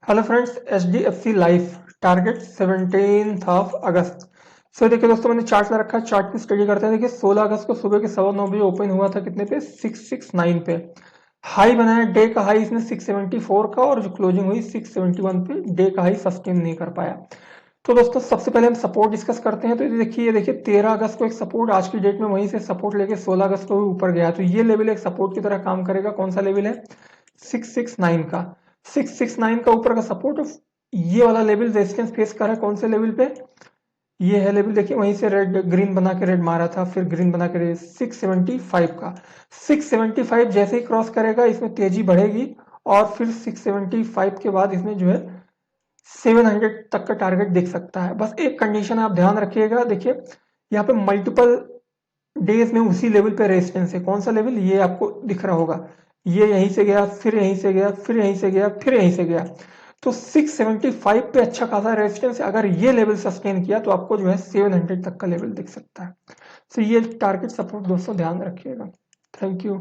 Hello friends, HDFC life target 17 अगस्त। सो देखिए दोस्तों, मैंने चार्ट ला रखा है। चार्ट की स्टडी करते हैं। देखिए 16 अगस्त को सुबह के 9:15 ओपन हुआ था कितने पे, 669 पे। हाई बनाया, डे का हाई इसने 674 का, और जो क्लोजिंग हुई 671 पे। डे का हाई सस्टेन नहीं कर पाया। तो दोस्तों सबसे पहले हम सपोर्ट डिस्कस करते हैं। तो ये देखिए 13 अगस्त को एक सपोर्ट, आज की डेट में वहीं से सपोर्ट लेके 16 अगस्त को भी ऊपर गया। तो ये लेवल एक सपोर्ट की तरह काम करेगा। कौन सा लेवल है? 669 का। 669 का ऊपर का सपोर्ट। ये वाला लेवल रेजिस्टेंस फेस कर रहा है कौन से लेवल पे? ये है लेवल, देखिए वहीं से रेड ग्रीन बना के रेड मारा था, फिर ग्रीन बना के रेड 675 का। 675 जैसे ही क्रॉस करेगा इसमें तेजी बढ़ेगी, और फिर 675 के बाद इसमें जो है 700 तक का टारगेट दिख सकता है। बस एक कंडीशन आप ध्यान रखिएगा। देखिए यहाँ पे मल्टीपल डेज में उसी लेवल पे रेजिस्टेंस है। कौन सा लेवल? ये आपको दिख रहा होगा। ये यहीं से गया, फिर यहीं से गया, फिर यहीं से गया, फिर यहीं से गया। तो 675 पे अच्छा खासा रेजिस्टेंस है। अगर ये लेवल सस्टेन किया तो आपको जो है 700 तक का लेवल दिख सकता है। तो ये टारगेट सपोर्ट दोस्तों ध्यान रखिएगा। Thank you.